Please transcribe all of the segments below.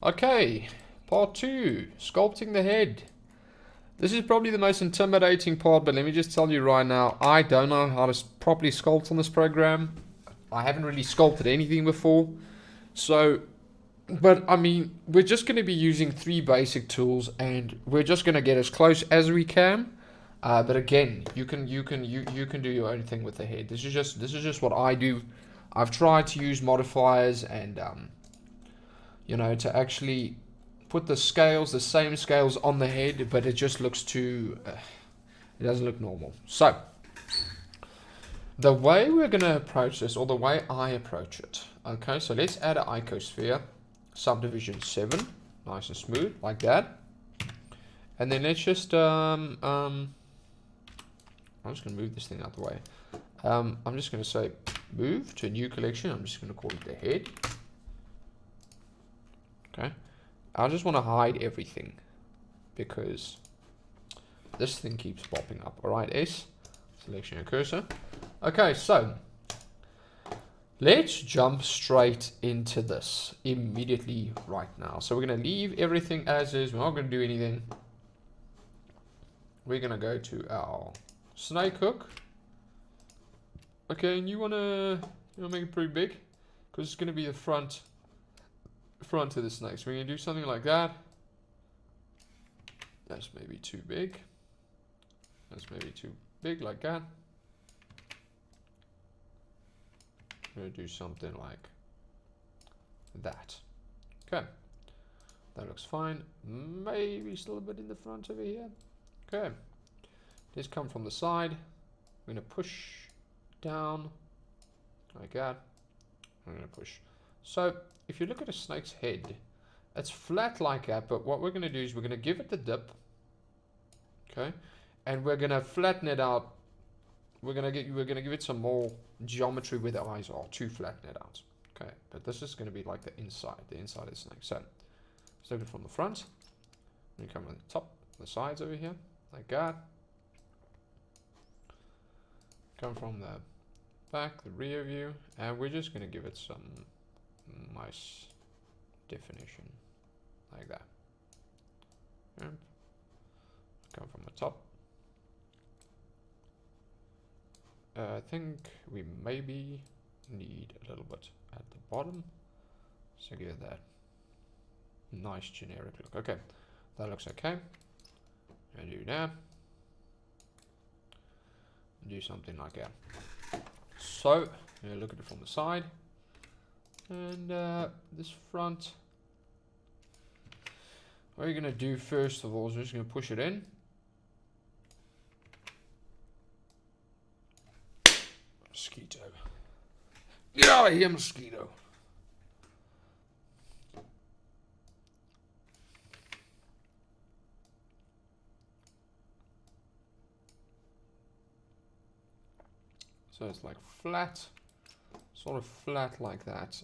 Okay, part 2, sculpting the head. This is probably the most intimidating part, but let me just tell you right now, I don't know how to properly sculpt on this program. I haven't really sculpted anything before. So, but I mean, we're just going to be using 3 basic tools and we're just going to get as close as we can. But again, you can do your own thing with the head. This is just what I do. I've tried to use modifiers and to actually put the same scales on the head, but it just looks too, it doesn't look normal. So, the way we're going to approach this, or the way I approach it, okay, so let's add an icosphere, subdivision 7, nice and smooth, like that. And then let's just, I'm just going to move this thing out the way. I'm just going to say, move to a new collection. I'm just going to call it the head. Okay, I just want to hide everything because this thing keeps popping up. Alright, S, selection your cursor. Okay, so let's jump straight into this immediately right now. So we're going to leave everything as is. We're not going to do anything. We're going to go to our snake hook. Okay, and you want to make it pretty big because it's going to be the front of the snake. So we're going to do something like that. That's maybe too big. That's maybe too big, like that. I'm going to do something like that. Okay. That looks fine. Maybe still a bit in the front over here. Okay. Let's come from the side. We're going to push down like that. I'm going to push. So if you look at a snake's head, it's flat like that, but what we're going to do is we're going to give it the dip, okay, and we're going to flatten it out. We're going to give it some more geometry where the eyes are to flatten it out, okay. But this is going to be like the inside of the snake. So let's look at it from the front. We come on the top, the sides over here, like that. Come from the back, the rear view, and we're just going to give it some nice definition like that. And come from the top. I think we maybe need a little bit at the bottom, so give it that nice generic look. Okay, that looks okay. And do that. Do something like that. So look at it from the side. And this front, what you're going to do first of all is we're just going to push it in. Mosquito. Get out of here, mosquito. So it's like flat. Sort of flat like that.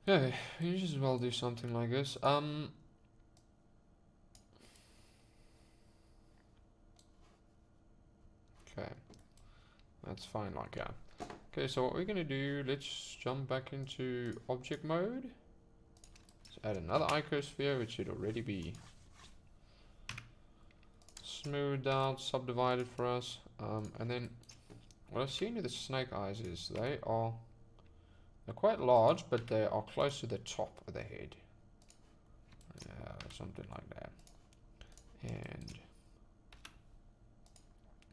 Yeah, you just as well do something like this. Okay, that's fine like that. Okay, so what we're going to do, let's jump back into object mode. Let's add another icosphere, which should already be smoothed out, subdivided for us. And then what I've seen with the snake eyes is they're quite large, but they are close to the top of the head. Something like that. And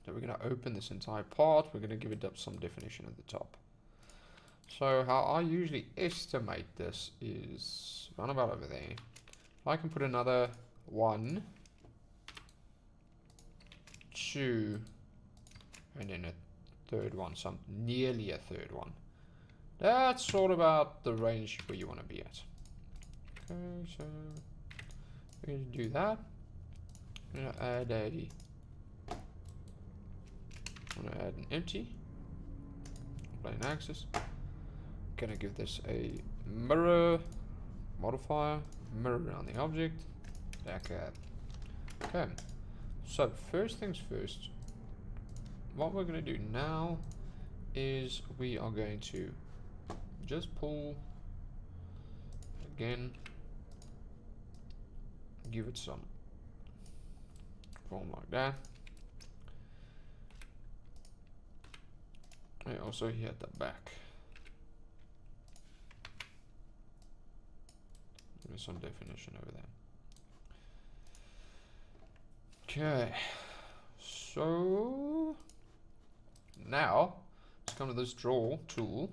so we're going to open this entire part. We're going to give it up some definition at the top. So how I usually estimate this is around about over there. I can put another 1, 2, and then a third one, nearly a third one. That's sort of about the range where you want to be at. Okay, so we're going to do that. I'm going to add an empty plane axis. Gonna give this a mirror modifier, mirror around the object, like that. Okay, so first things first, what we're gonna do now is we are going to just pull again, give it some form like that. And also here at the back, give it some definition over there. Okay, so now let's come to this draw tool.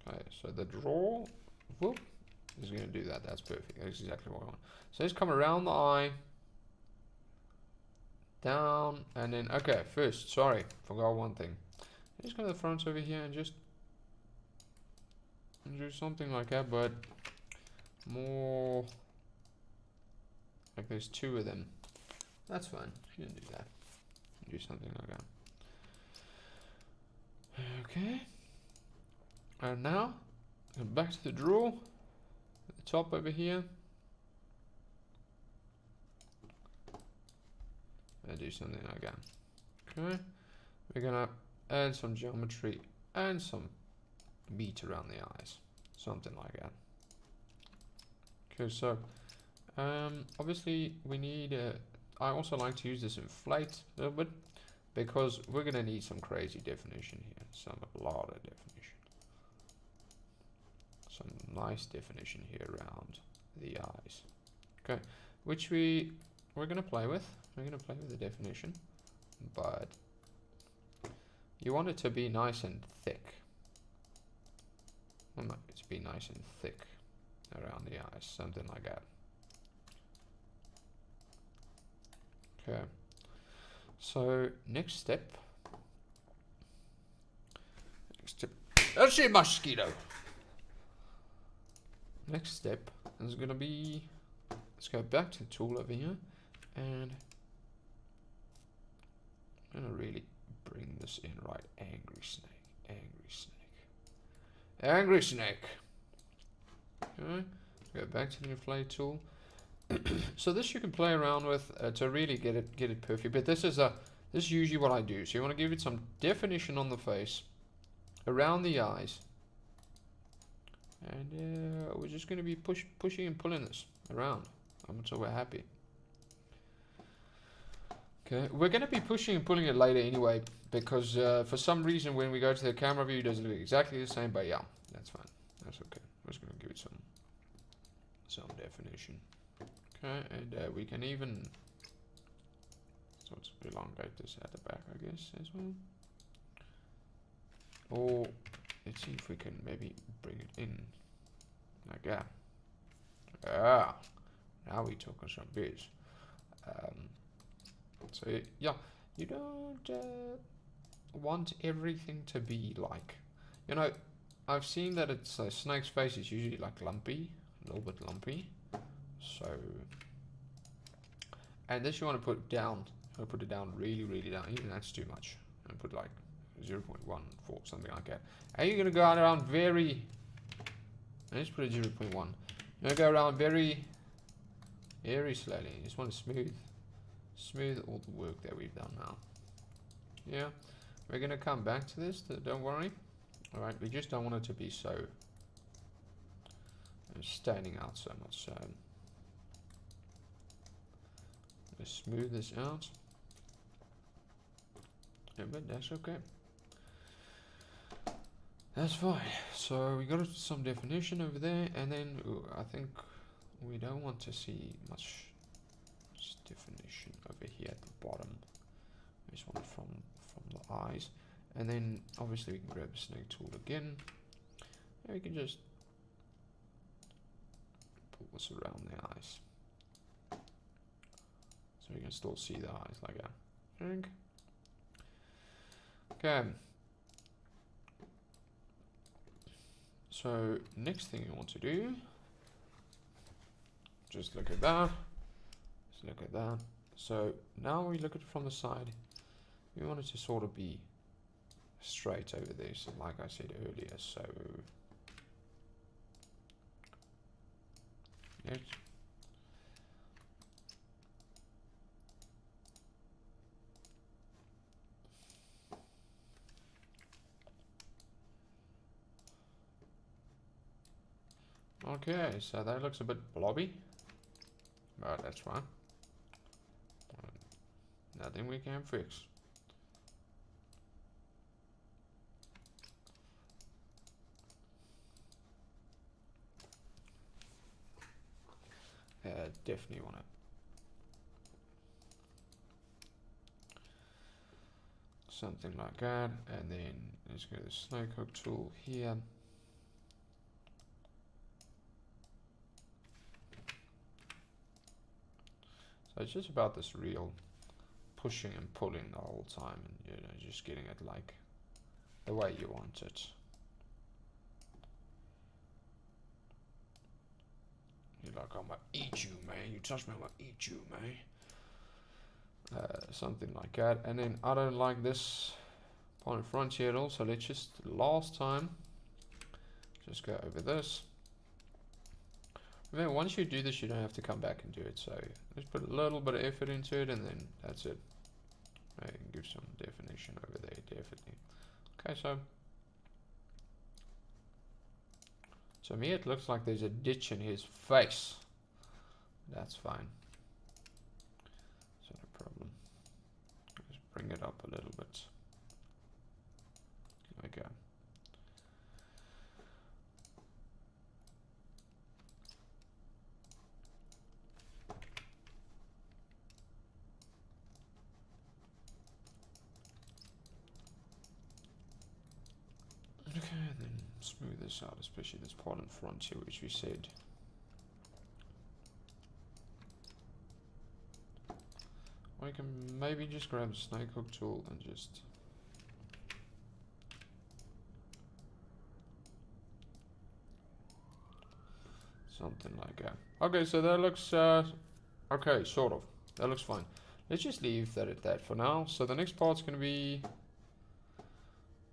Okay, so the draw, whoop, is going to do that. That's perfect. That's exactly what I want. So let's come around the eye, down, and then, okay, first, sorry, forgot one thing. Let's go to the front over here and just do something like that, but more like there's two of them. That's fine. You can do that. Do something like that. Okay. And now, go back to the draw, at the top over here. And do something like that. Okay. We're gonna add some geometry and some meat around the eyes. Something like that. Okay, so obviously we need I also like to use this inflate a little bit because we're gonna need some crazy definition here. A lot of definition. Some nice definition here around the eyes. Okay, which we're gonna play with. We're gonna play with the definition, but you want it to be nice and thick. Well, not it to be nice and thick around the eyes, something like that. Okay. So next step. That's a mosquito. Next step is gonna be, let's go back to the tool over here, and I'm gonna really bring this in right. Angry snake, angry snake, angry snake. Okay, go back to the inflate tool. So this you can play around with to really get it perfect. But this is usually what I do. So you want to give it some definition on the face, around the eyes, and we're just going to be pushing and pulling this around until we're happy. Okay, we're going to be pushing and pulling it later anyway, because for some reason when we go to the camera view, it doesn't look exactly the same. But yeah, that's fine. That's okay. We're just going to give it some definition. Okay, and we can even sort of elongate this at the back, I guess, as well. Or let's see if we can maybe bring it in like that. Ah, now we're talking some biz. So yeah, you don't want everything to be like, you know, I've seen that it's snake's face is usually like lumpy, a little bit lumpy. So, and this you want to put down. I'll put it down really, really down. Even that's too much. And put like 0.14, something like that. And you're gonna go around very. Let's put a 0.1. You're gonna go around very slowly. You just want to smooth all the work that we've done now. Yeah, we're gonna come back to this. Don't worry. All right, we just don't want it to be so standing out so much. So. Let's smooth this out. Yeah, but that's okay. That's fine. So we got some definition over there, and then I think we don't want to see much definition over here at the bottom. We just want it from the eyes, and then obviously we can grab the snake tool again, and we can just pull this around the eyes. So you can still see the eyes like that. Okay. So next thing you want to do, just look at that. Just look at that. So now we look at it from the side. We want it to sort of be straight over there, so like I said earlier. So yes. Okay, so that looks a bit blobby, but that's fine. Nothing we can fix. Definitely want to. Something like that, and then let's go to the snake hook tool here. So it's just about this real pushing and pulling the whole time, and just getting it like the way you want it. You're like, I'm gonna eat you, man. You touch me, I'm gonna eat you, man. Something like that. And then I don't like this point in front here at all, so let's just last time just go over this. Then once you do this, you don't have to come back and do it, so let's put a little bit of effort into it, and then that's it. I can give some definition over there, definitely. Okay, so to me it looks like there's a ditch in his face. That's fine. It's not a problem. Let's bring it up a little bit. There we go. Okay, and then smooth this out, especially this part in front here, which we said. Or you can maybe just grab a snake hook tool and just something like that. Okay, so that looks okay, sort of. That looks fine. Let's just leave that at that for now. So the next part's gonna be,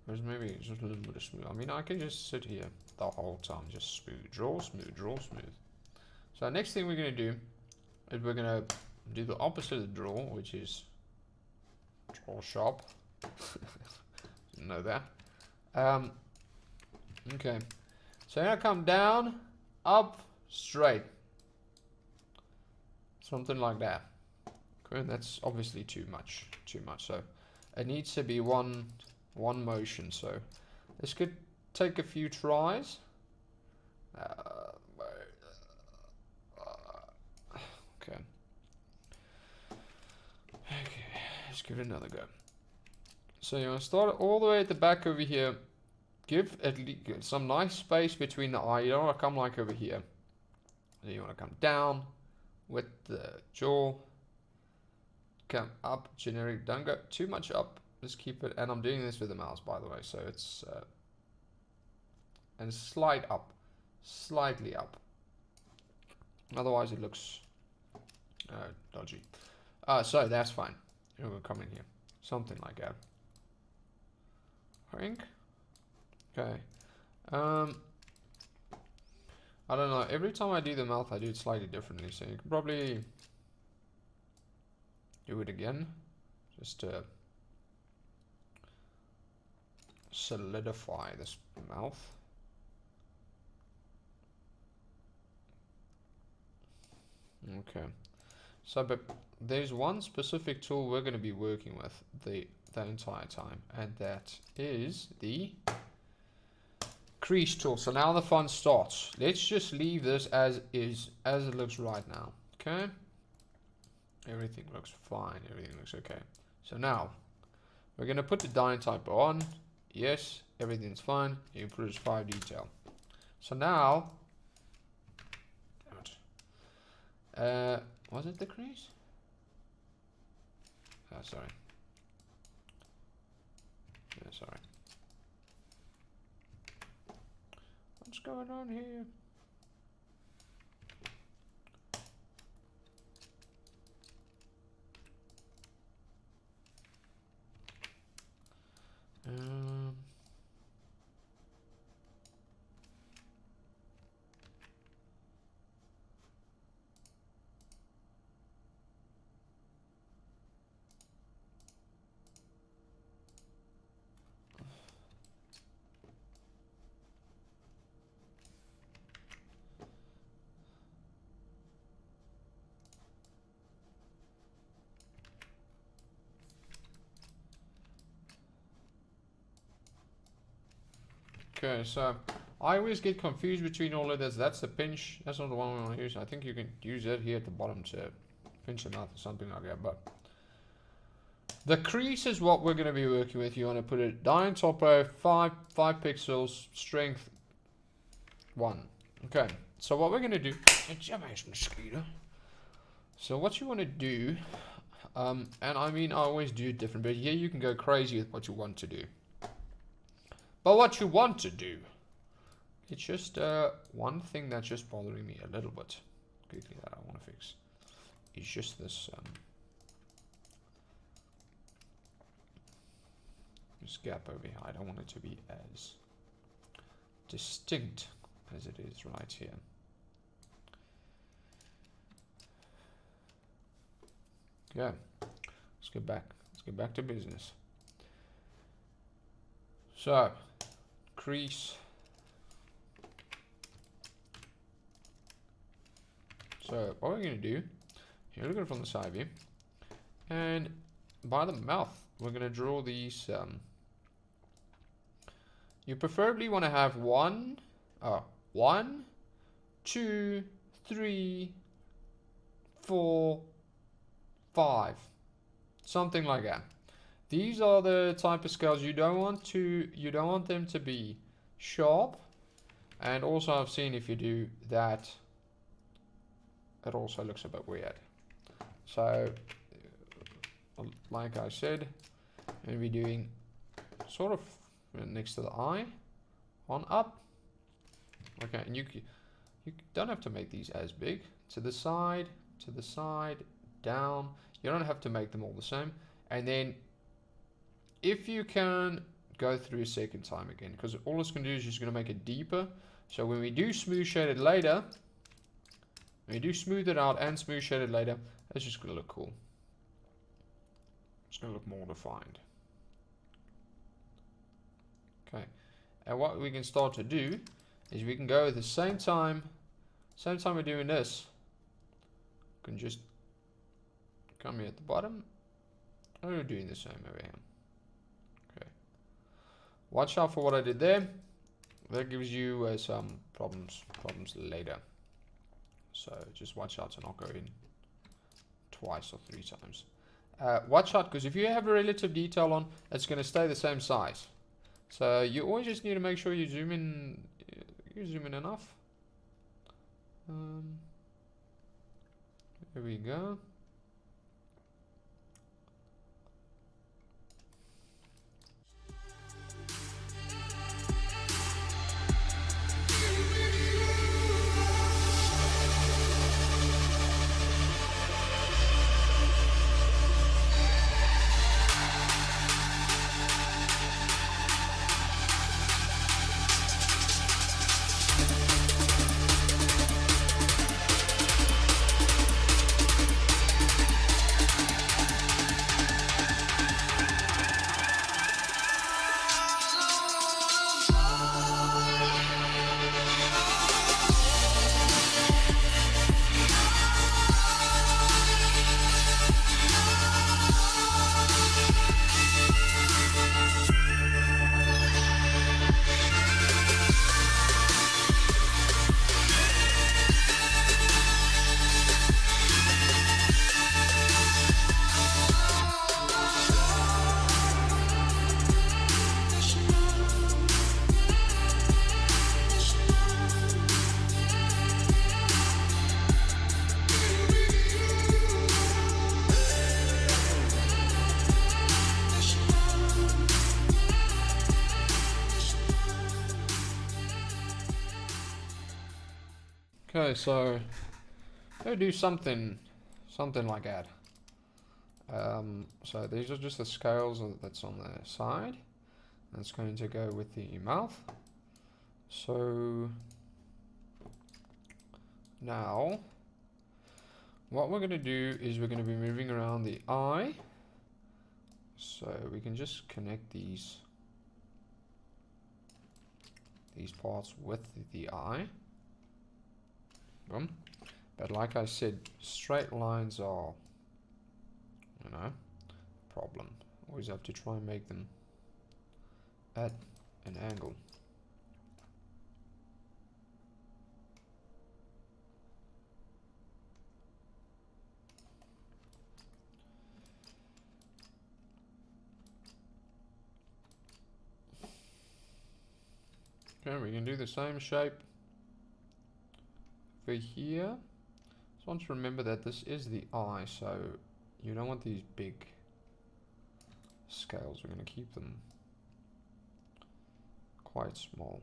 there's maybe just a little bit of smooth. I mean, I can just sit here the whole time, just smooth, draw, smooth, draw, smooth. So next thing we're gonna do is we're gonna do the opposite of the draw, which is draw sharp. Didn't know that. Okay, so I'm gonna come down, up, straight, something like that. Okay, and that's obviously too much. So it needs to be one motion. So this could take a few tries. Okay. Let's give it another go. So you want to start all the way at the back over here. Give at least some nice space between the eye. You don't want to come like over here. Then you want to come down with the jaw. Come up, generic. Don't go too much up. Just keep it. And I'm doing this with the mouse, by the way. So it's and slide up, slightly up. Otherwise, it looks dodgy. So that's fine. We'll come in here, something like that. Ring. Okay. I don't know. Every time I do the mouth, I do it slightly differently. So you can probably do it again, just to solidify this mouth. Okay. So, but there's one specific tool we're going to be working with the entire time, and that is the Crease Tool. So now the fun starts. Let's just leave this as is, as it looks right now. Okay. Everything looks fine. Everything looks okay. So now we're going to put the dye type on. Yes, everything's fine. You put it as 5 detail. So now, was it the crease? Oh, sorry. Yeah, sorry. What's going on here? Okay, so I always get confused between all of this. That's the pinch. That's not the one we want to use. I think you can use it here at the bottom to pinch them out or something like that. But the crease is what we're going to be working with. You want to put it down topo, 5 pixels, strength 1. Okay, so what we're going to do, mosquito. So what you want to do, and I mean I always do it different, but here you can go crazy with what you want to do. But what you want to do, it's just one thing that's just bothering me a little bit, quickly, that I want to fix, is just this this gap over here. I don't want it to be as distinct as it is right here. Yeah, let's get back to business. So, crease. So what we're going to do, here, look at it from the side view, and by the mouth we're going to draw these. You preferably want to have 1, 2, 3, 4, 5, something like that. These are the type of scales you don't want them to be sharp, and also I've seen if you do that, it also looks a bit weird. So, like I said, I'm going to be doing sort of next to the eye, on up. Okay, and you don't have to make these as big. To the side, down. You don't have to make them all the same. And then, if you can, go through a second time again, because all it's going to do is just going to make it deeper. So when we do smooth shade it later, when we do smooth it out and smooth shade it later, it's just going to look cool. It's going to look more defined. Okay, and what we can start to do is we can go at the same time we're doing this, we can just come here at the bottom, and we're doing the same over here. Okay, watch out for what I did there. That gives you some problems later. So just watch out to not go in twice or 3 times. Watch out, because if you have a relative detail on, it's going to stay the same size. So you always just need to make sure you zoom in. You zoom in enough. There we go. Okay, so go do something like that. So these are just the scales that's on the side. That's going to go with the mouth. So now what we're going to do is we're going to be moving around the eye. So we can just connect these parts with the eye. Boom. But like I said, straight lines are, you know, a problem. Always have to try and make them at an angle. Okay, we can do the same shape over here. Just want to remember that this is the eye, so you don't want these big scales. We're going to keep them quite small.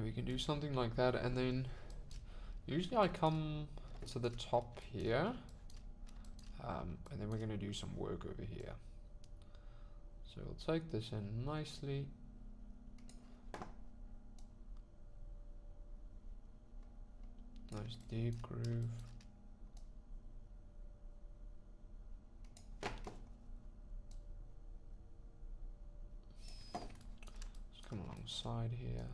We can do something like that, and then usually I come to the top here, and then we're going to do some work over here. So we'll take this in nicely. Nice deep groove. Just come alongside here.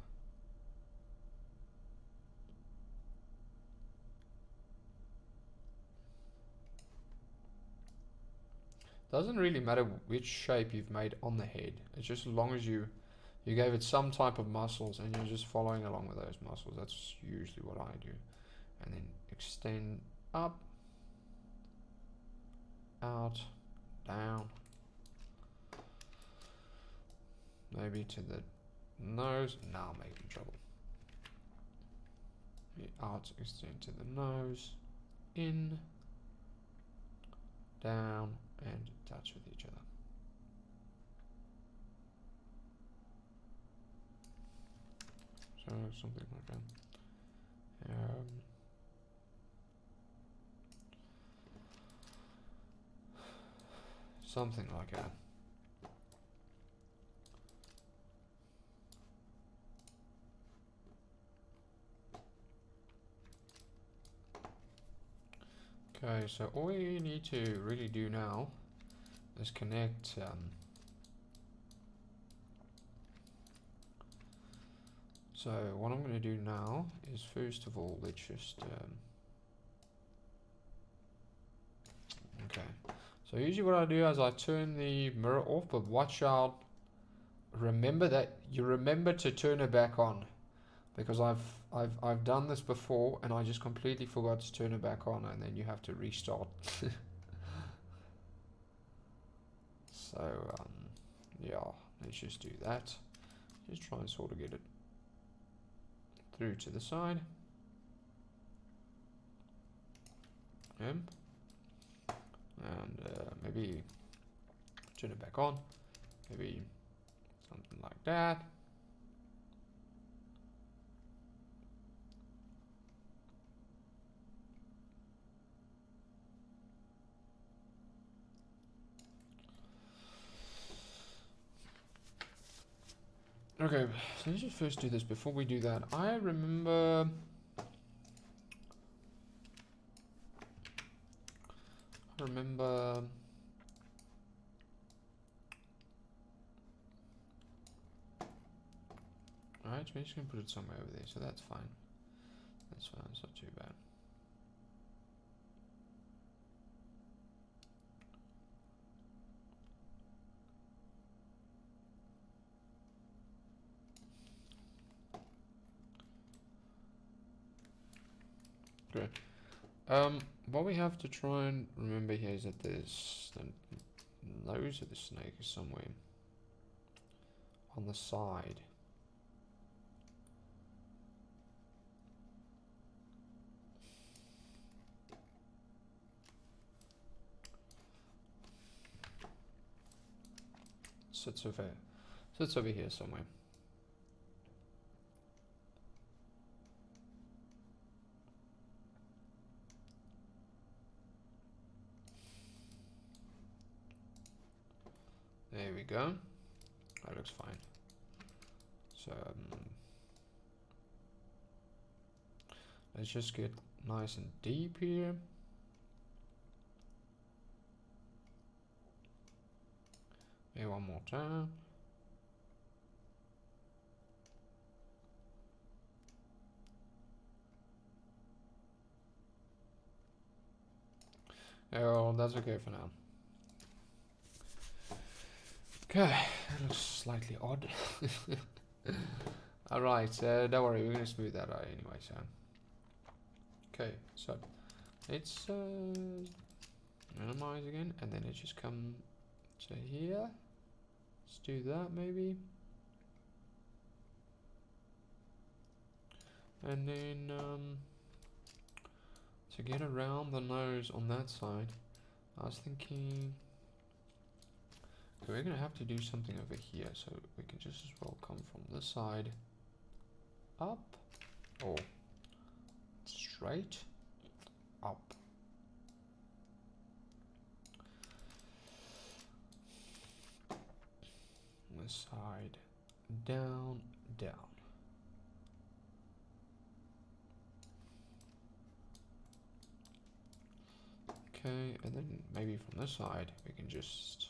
Doesn't really matter which shape you've made on the head. It's just as long as you gave it some type of muscles and you're just following along with those muscles. That's usually what I do. And then extend up, out, down, maybe to the nose. Now I'm making trouble. Out, extend to the nose, in, down, and touch with each other. So something like that. Something like that. Okay, so all we need to really do now is connect so what I'm going to do now is, first of all, let's just okay, so usually what I do is I turn the mirror off, but watch out, remember that you remember to turn it back on, because I've done this before and I just completely forgot to turn it back on, and then you have to restart. So yeah, let's just do that. Just try and sort of get it through to the side. And maybe turn it back on, maybe something like that. Okay, so let's just first do this. Before we do that, I remember... Alright, we're just going to put it somewhere over there, so that's fine. That's fine, it's not too bad. Great. What we have to try and remember here is that there's the nose of the snake is somewhere on the side. Sits over here somewhere. There we go. That looks fine. So let's just get nice and deep here. Maybe one more time. Oh, that's okay for now. Okay, that looks slightly odd. Alright, don't worry, we're going to smooth that out anyway, so. Okay, so let's minimize again, and then let's just come to here. Let's do that maybe. And then to get around the nose on that side, I was thinking we're going to have to do something over here, so we can just as well come from this side up, or straight up. This side, down, down. Okay, and then maybe from this side we can just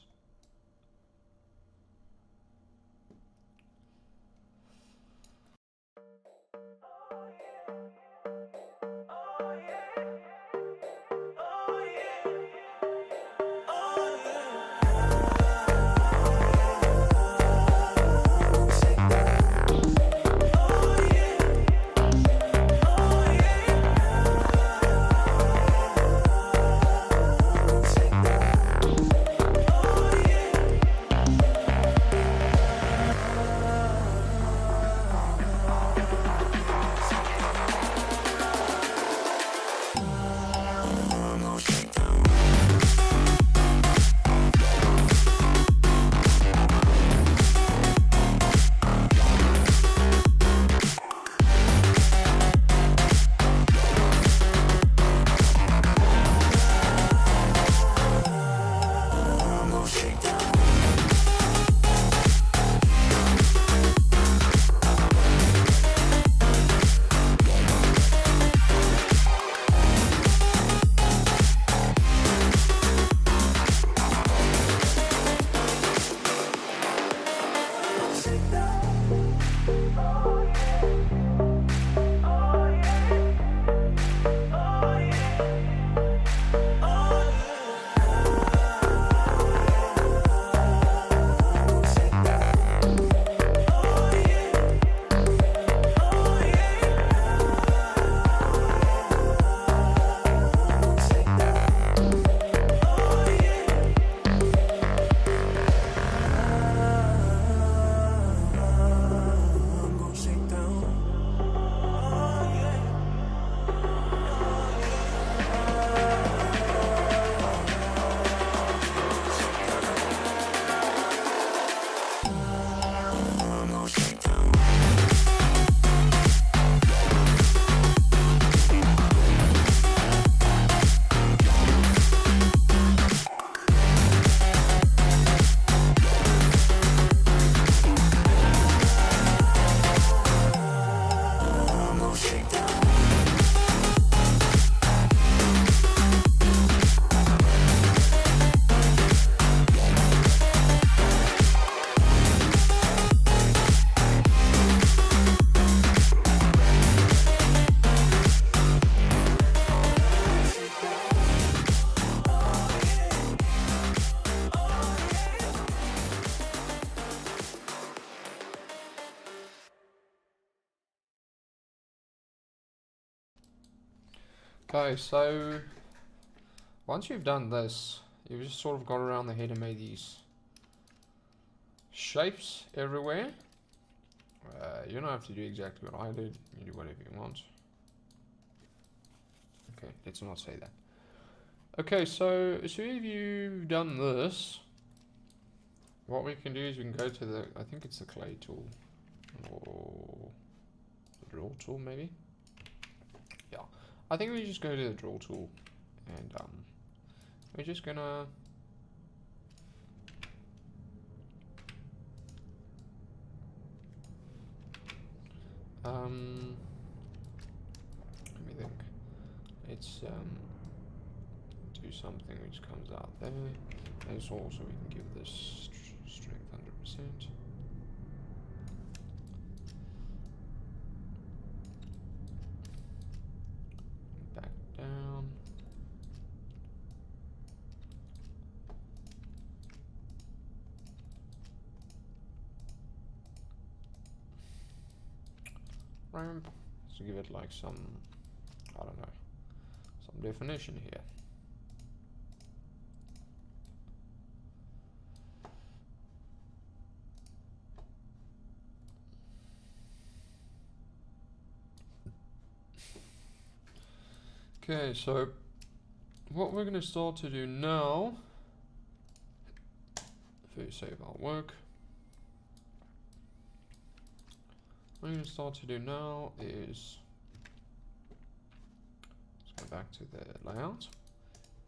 Okay, so once you've done this, you've just sort of got around the head and made these shapes everywhere. You don't have to do exactly what I did. You do whatever you want. Okay, let's not say that. Okay, so as soon as you've done this, what we can do is we can go to the, I think it's the clay tool, or the draw tool maybe. Yeah, I think we just go to the draw tool, and we're just gonna let me think. Let's do something which comes out there. And so also we can give this strength 100%. Back down. Ramp. So give it like some, I don't know, some definition here. Okay, so what we're going to start to do now, if we save our work, what we're going to start to do now is, let's go back to the layout,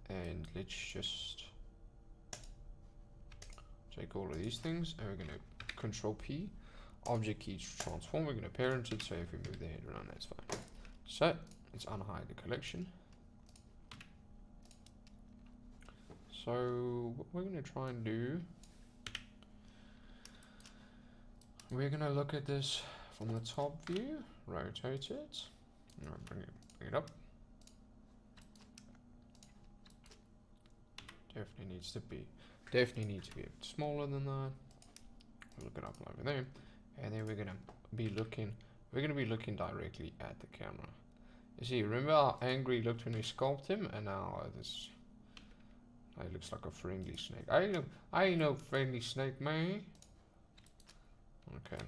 and let's just take all of these things, and we're going to Control P, object key to transform. We're going to parent it, so if we move the head around, that's fine. So let's unhide the collection. So what we're going to try and do, we're going to look at this from the top view, rotate it, bring it up. Definitely needs to be a bit smaller than that. Look it up over there, and then we're going to be looking directly at the camera. You see, remember how angry he looked when we sculpt him, and now this. He looks like a friendly snake. I ain't no friendly snake, man. Okay,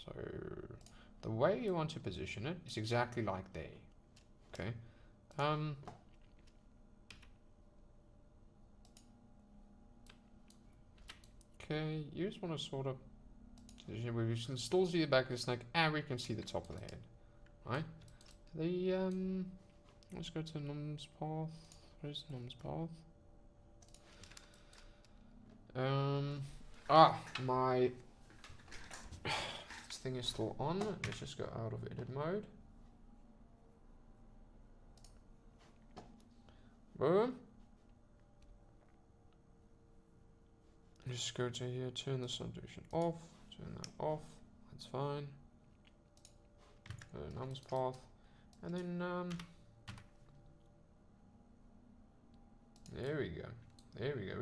so the way you want to position it is exactly like there. Okay, okay, you just want to sort of position where we can still see the back of the snake, and we can see the top of the head, right? The let's go to Num's path. Where's Num's path? My this thing is still on. Let's just go out of edit mode. Boom. Just go to here, turn the subdivision off, turn that off, that's fine. Num's path, and then there we go. There we go.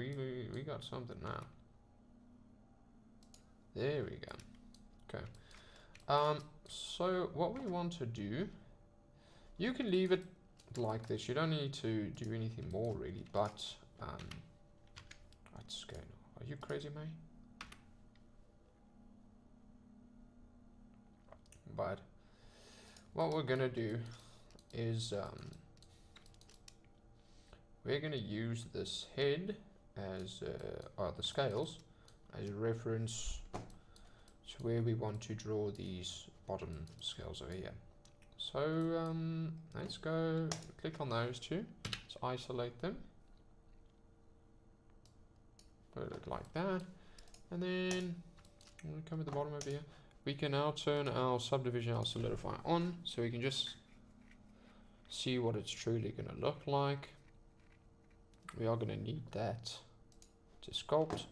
We got something now. There we go. Okay. So what we want to do, you can leave it like this. You don't need to do anything more really. But what's going on? Are you crazy, mate? But what we're gonna do is we're going to use this head as, the scales, as a reference to where we want to draw these bottom scales over here. So let's go click on those two. Let's isolate them. Put it like that. And then I'm going to come at the bottom over here. We can now turn our subdivision, our solidify on, so we can just see what it's truly going to look like. We are going to need that to sculpt.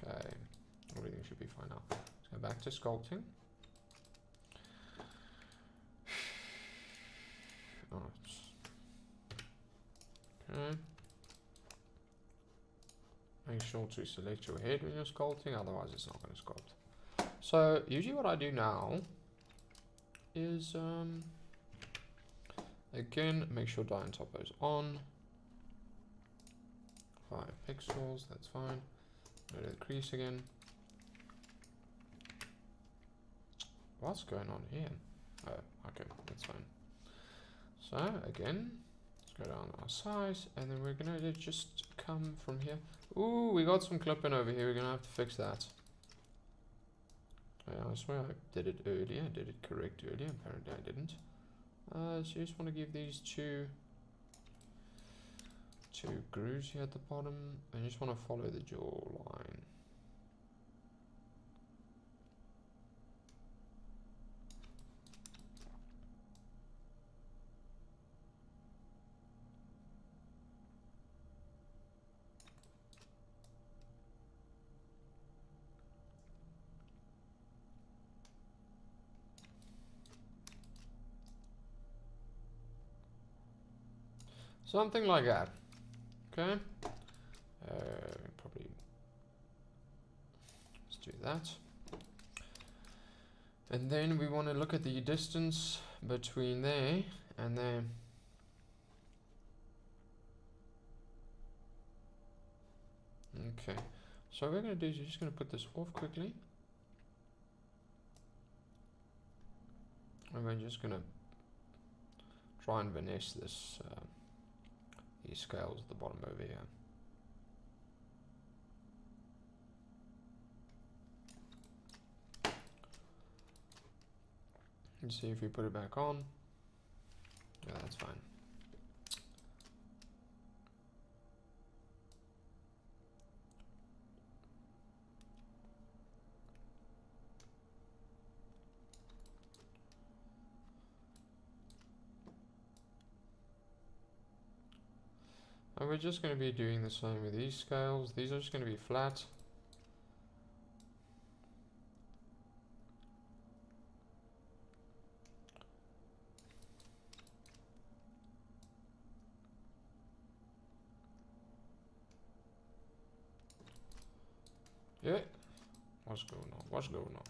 Okay, everything should be fine now. Let's go back to sculpting. Okay. Make sure to select your head when you're sculpting, otherwise it's not going to sculpt. So usually what I do now is, again, make sure dye on top is on. 5 pixels, that's fine. Go to the crease again. What's going on here? Oh, okay, that's fine. So again, let's go down our size, and then we're gonna just come from here. Ooh, we got some clipping over here. We're gonna have to fix that. I swear I did it earlier. I did it correct earlier. Apparently I didn't. So you just want to give these two grooves here at the bottom, and you just want to follow the jaw line. Something like that. Okay. Probably let's do that. And then we want to look at the distance between there and there. Okay. So what we're going to do is you're just going to put this off quickly. And we're just going to try and finesse this, these scales at the bottom over here. And see if we put it back on. Yeah, that's fine. And we're just going to be doing the same with these scales. These are just going to be flat. Yeah. What's going on? What's going on?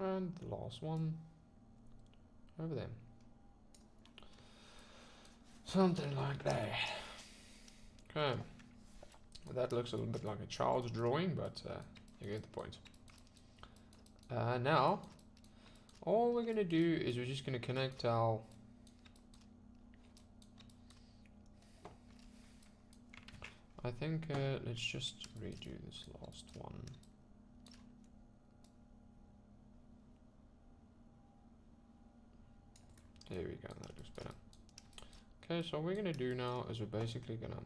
And the last one over there. Something like that. Okay. Well, that looks a little bit like a child's drawing, but you get the point. Now, all we're going to do is we're just going to connect our I think let's just redo this last one. There we go, that looks better. Okay, so what we're gonna do now is we're basically gonna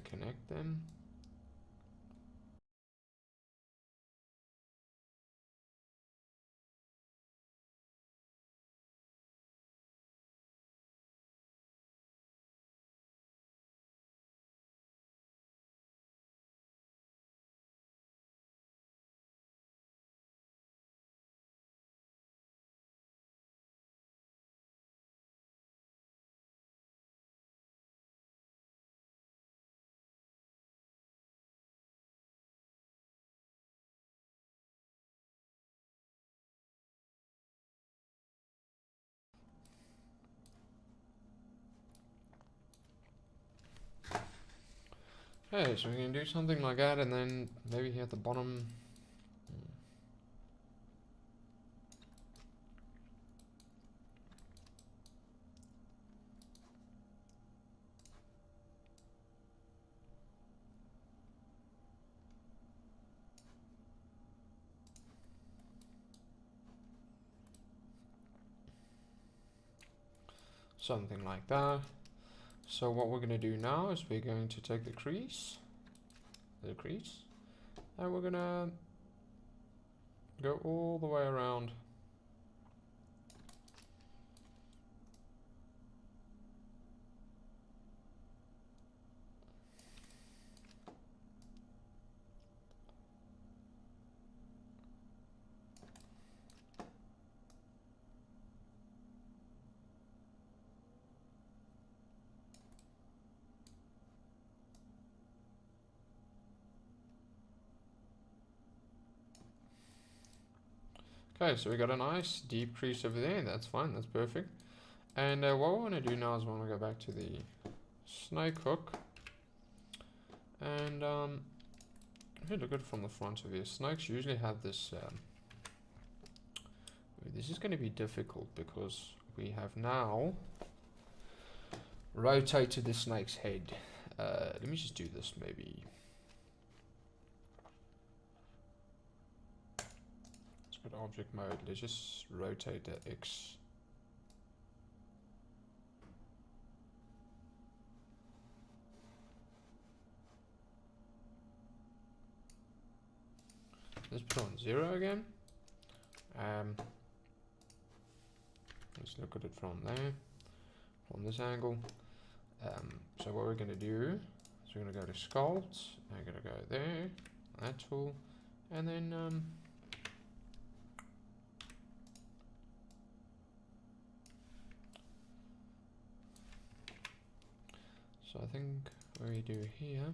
connect them. Okay, so we can do something like that, and then maybe here at the bottom. Something like that. So what we're going to do now is we're going to take the crease, and we're going to go all the way around. Okay, so we got a nice deep crease over there. That's fine, that's perfect. And what we want to do now is we want to go back to the snake hook. And if you look at it from the front of here, snakes usually have this... this is going to be difficult because we have now rotated the snake's head. Let me just do this maybe. Let's go to object mode. Let's just rotate the X. Let's put on 0 again. Let's look at it from there, from this angle. So what we're going to do is we're going to go to Sculpt, and we're going to go there, that tool, and then so I think what we do here,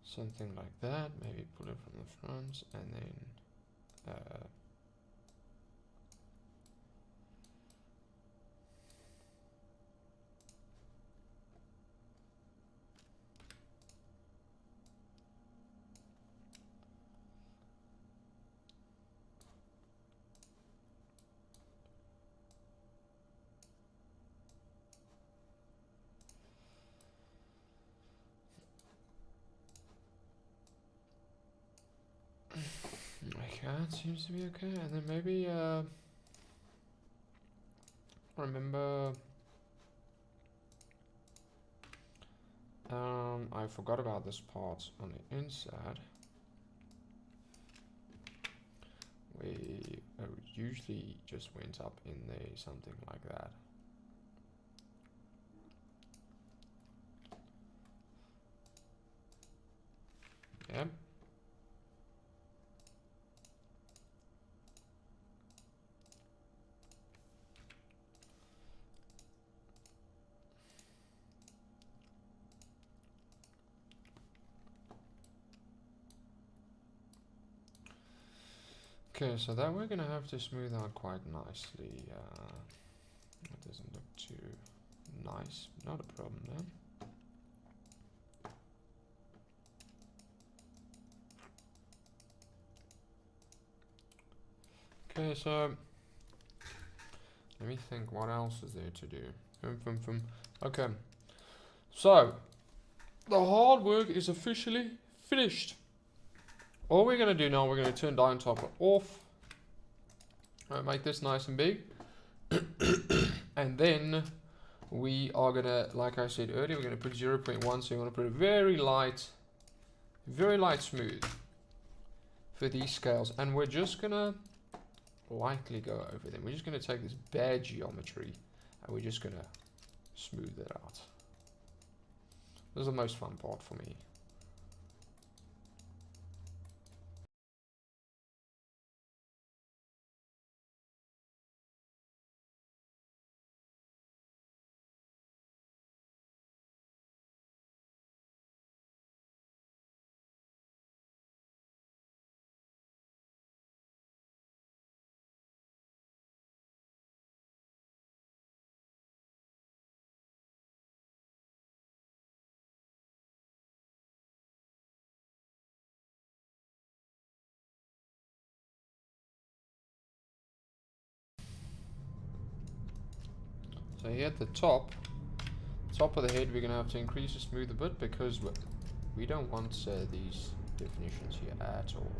something like that, maybe pull it from the front, and then okay, it seems to be okay. And then maybe remember, I forgot about this part on the inside. We usually just went up in there, something like that. Yep. Okay, so that we're gonna have to smooth out quite nicely. It doesn't look too nice. Not a problem then. Okay, so let me think. What else is there to do? Okay, so the hard work is officially finished. All we're going to do now, we're going to turn dye topper off. Make this nice and big. And then we are going to, like I said earlier, we're going to put 0.1. So you want to put a very light smooth for these scales. And we're just going to lightly go over them. We're just going to take this bad geometry and we're just going to smooth it out. This is the most fun part for me. So here at the top of the head, we're going to have to increase the smooth a bit because we don't want these definitions here at all.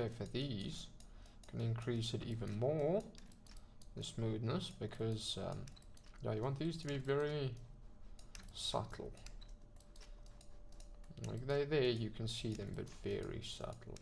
okay, for these, can increase it even more, the smoothness, because yeah, you want these to be very subtle. Like they're there, you can see them, but very subtle.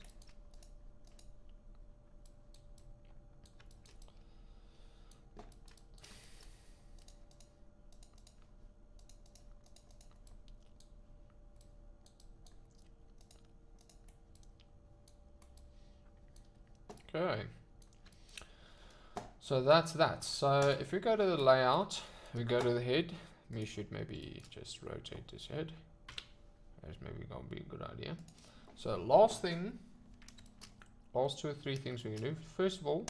Okay, so that's that. So if we go to the layout, we go to the head, we should maybe just rotate this head. That's maybe gonna be a good idea. So last thing, last 2 or 3 things we can do. First of all,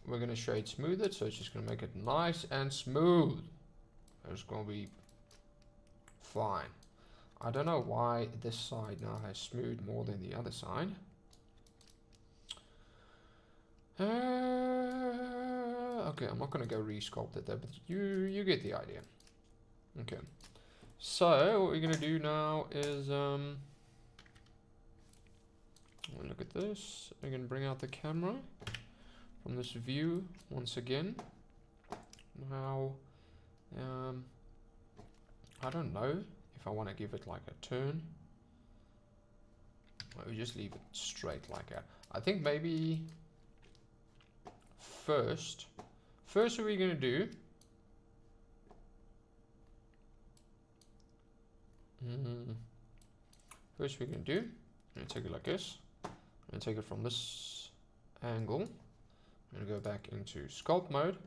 we're gonna shade smooth it, so it's just gonna make it nice and smooth. It's gonna be fine. I don't know why this side now has smooth more than the other side. Okay, I'm not gonna go re-sculpt it there, but you get the idea. Okay, so what we're gonna do now is look at this. We're gonna bring out the camera from this view once again. Now, I don't know if I want to give it like a turn. Or we just leave it straight like that. I think maybe first what we're gonna do. First we're gonna do. I'm gonna take it like this. I'm gonna take it from this angle. I'm gonna go back into sculpt mode.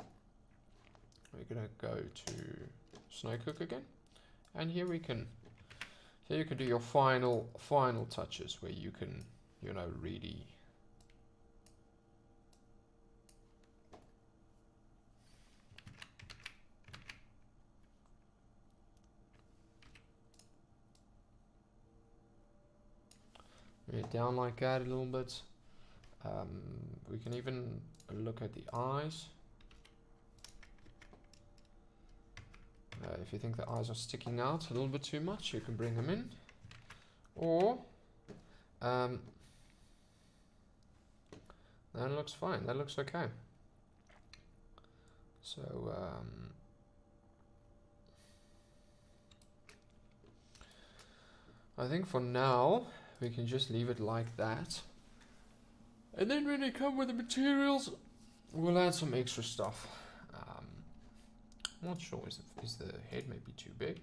We're gonna go to snake hook again, and here we can. Here you can do your final touches where you can, you know, really. Bring it down like that a little bit. We can even look at the eyes. If you think the eyes are sticking out a little bit too much, you can bring them in. Or, that looks fine, that looks okay. So, I think for now, we can just leave it like that. And then when they come with the materials, we'll add some extra stuff. I'm not sure, is the head maybe too big?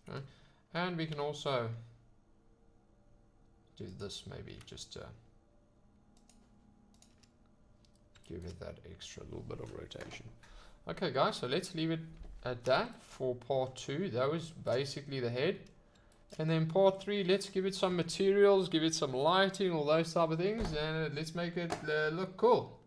Okay. And we can also do this maybe, just to give it that extra little bit of rotation. Okay guys, so let's leave it at that for part 2. That was basically the head. And then part 3, let's give it some materials, give it some lighting, all those type of things, and let's make it look cool.